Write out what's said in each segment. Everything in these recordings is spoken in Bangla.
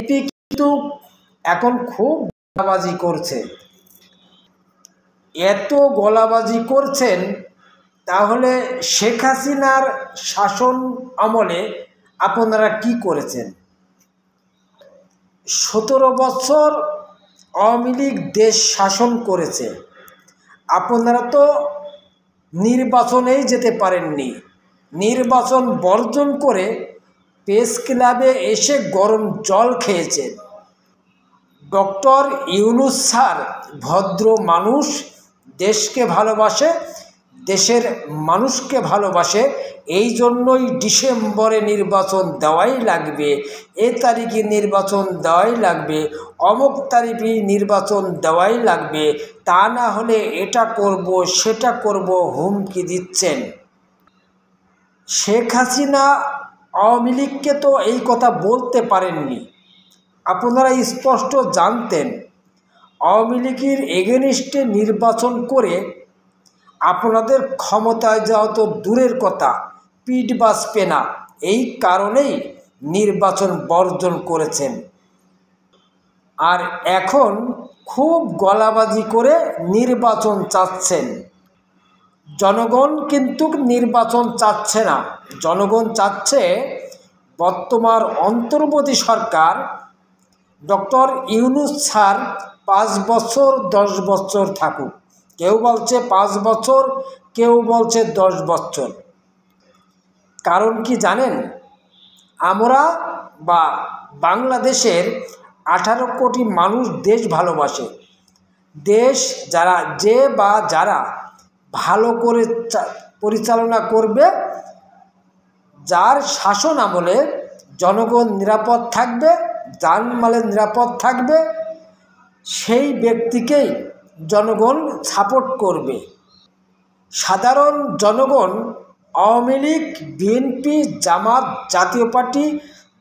কিন্তু এখন খুব গলাবাজি করছে। এত গলাবাজি করছেন, তাহলে শেখ হাসিনার শাসন আমলে আপনারা কি করেছেন? 17 বছর আওয়ামী লীগ দেশ শাসন করেছে। আপনারা তো নির্বাচনেই যেতে পারেননি। নির্বাচন বর্জন করে প্রেস ক্লাবে এসে গরম জল খেয়েছেন। ডক্টর ইউনূস স্যার ভদ্র মানুষ, দেশকে ভালোবাসে, দেশের মানুষকে ভালোবাসে। এই জন্যই ডিসেম্বরে নির্বাচন দেওয়াই লাগবে, এ তারিখে নির্বাচন দেওয়াই লাগবে, অমুক তারিখে নির্বাচন দেওয়াই লাগবে, তা না হলে এটা করব সেটা করব হুমকি দিচ্ছেন। শেখ হাসিনা আওয়ামী লীগকে তো এই কথা বলতে পারেননি। আপনারা স্পষ্ট জানতেন আওয়ামী লীগের এগেনিস্টে নির্বাচন করে আপনাদের ক্ষমতায় যাওয়া তো দূরের কথা, পিঠ বাঁচবে না। এই কারণেই নির্বাচন বর্জন করেছেন। আর এখন খুব গলাবাজি করে নির্বাচন চাচ্ছেন। জনগণ কিন্তু নির্বাচন চাচ্ছে না। জনগণ চাচ্ছে বর্তমান অন্তর্বর্তী সরকার ডক্টর ইউনূস স্যার 5 বছর 10 বছর থাকুক। কেউ বলছে 5 বছর, কেউ বলছে 10 বছর। কারণ কি জানেন? আমরা বা বাংলাদেশের 18 কোটি মানুষ দেশ ভালোবাসে। দেশ যারা ভালো করে পরিচালনা করবে, যার শাসন আমলে জনগণ নিরাপদ থাকবে, জানমালের নিরাপদ থাকবে, সেই ব্যক্তিকেই জনগণ সাপোর্ট করবে। সাধারণ জনগণ আওয়ামী লীগ, বিএনপি, জামাত, জাতীয় পার্টি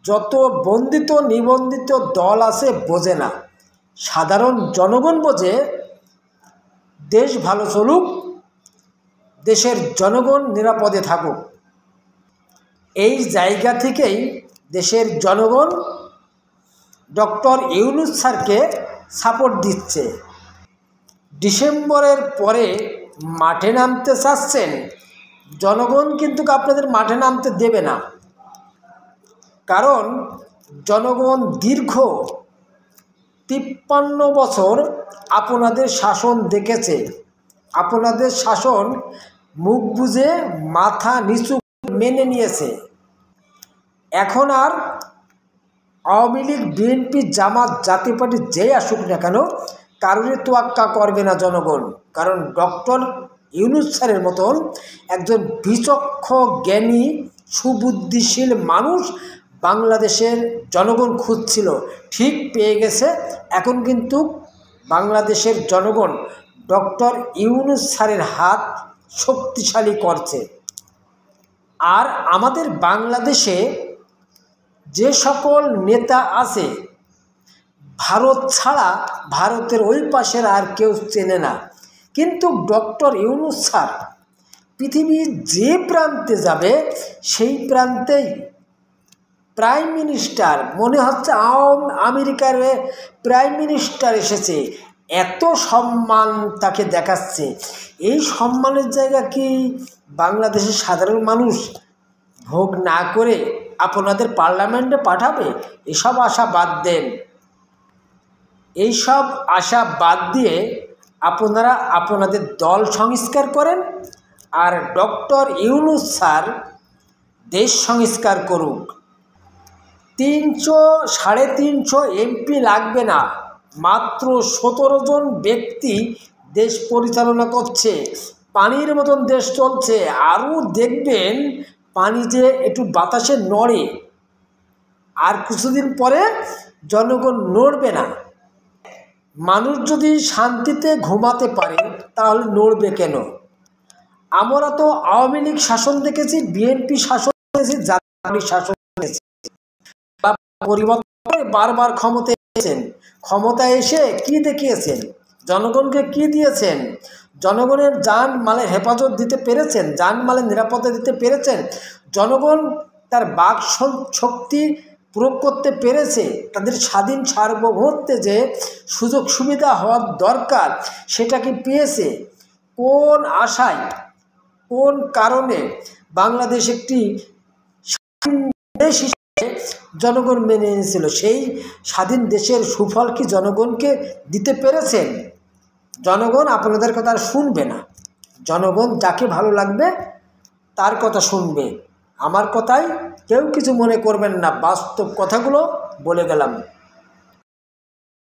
যত বন্দিত নিবন্ধিত দল আছে বোঝে না। সাধারণ জনগণ বোঝে দেশ ভালো চলুক, দেশের জনগণ নিরাপদে থাকুক। এই জায়গা থেকেই দেশের জনগণ ডক্টর ইউনূস স্যারকে সাপোর্ট দিচ্ছে। ডিসেম্বরের পরে মাঠে নামতে চাচ্ছেন, জনগণ কিন্তু আপনাদের মাঠে নামতে দেবে না। কারণ জনগণ দীর্ঘ 53 বছর আপনাদের শাসন দেখেছে। আপনাদের শাসন মুখ বুজে মাথা নিচু মেনে নিয়েছে। এখন আর আওয়ামী লীগ, বিএনপি, জামাত, জাতীয় পার্টি যেই আসুক না কেন, কারোরই তোয়াক্কা করবে না জনগণ। কারণ ডক্টর ইউনূস স্যারের মতন একজন বিচক্ষণ, জ্ঞানী, সুবুদ্ধিশীল মানুষ বাংলাদেশের জনগণ খুঁজছিল, ঠিক পেয়ে গেছে। এখন কিন্তু বাংলাদেশের জনগণ ডক্টর ইউনূস স্যারের হাত শক্তিশালী করছে। আর আমাদের বাংলাদেশে যে সকল নেতা আছে, ভারত ছাড়া ভারতের ওই পাশের আর কেউ চেনে না। কিন্তু ডক্টর ইউনূস স্যার পৃথিবীর যে প্রান্তে যাবে, সেই প্রান্তেই প্রাইম মিনিস্টার মনে হচ্ছে আমেরিকার প্রাইম মিনিস্টার এসেছে, এত সম্মান তাকে দেখাচ্ছে। এই সম্মানের জায়গা কি বাংলাদেশের সাধারণ মানুষ ভোগ না করে আপনাদের পার্লামেন্টে পাঠাবে? এসব আশা বাদ দেন। এইসব আশা বাদ দিয়ে আপনারা আপনাদের দল সংস্কার করেন, আর ডক্টর ইউনূস স্যার দেশ সংস্কার করুক। 300-350 এমপি লাগবে না, মাত্র 17 জন ব্যক্তি দেশ পরিচালনা করছে। পানির মতন দেশ চলছে। আরও দেখবেন পানি যে একটু বাতাসে নড়ে, আর কিছুদিন পরে জনগণ নড়বে না। মানুষ যদি শান্তিতে ঘুমাতে পারে, তাহলে নড়বে কেন? আমরা তো আওয়ামী লীগ শাসন দেখেছি, বিএনপি শাসন দেখেছি, জাতীয় শাসন দেখেছি। পরিবর্তন করে বারবার ক্ষমতায় এসেছেন। ক্ষমতায় এসে কি দেখিয়েছেন? জনগণকে কি দিয়েছেন? জনগণের জান মালের হেফাজত দিতে পেরেছেন? জান মালের নিরাপত্তা দিতে পেরেছেন? জনগণ তার বাক শক্তি প্রয়োগ করতে পেরেছে, তাদের স্বাধীন সার্বভৌমত্বে যে সুযোগ সুবিধা হওয়ার দরকার সেটা কি পেয়েছে? কোন আশায়, কোন কারণে বাংলাদেশ একটি স্বাধীন দেশ হিসেবে জনগণ মেনে নিয়েছিল? সেই স্বাধীন দেশের সুফল কি জনগণকে দিতে পেরেছেন? জনগণ আপনাদের কথা আর শুনবে না। জনগণ যাকে ভালো লাগবে তার কথা শুনবে। আমার কথায় কেউ কিছু মনে করবেন না, বাস্তব কথাগুলো বলে গেলাম।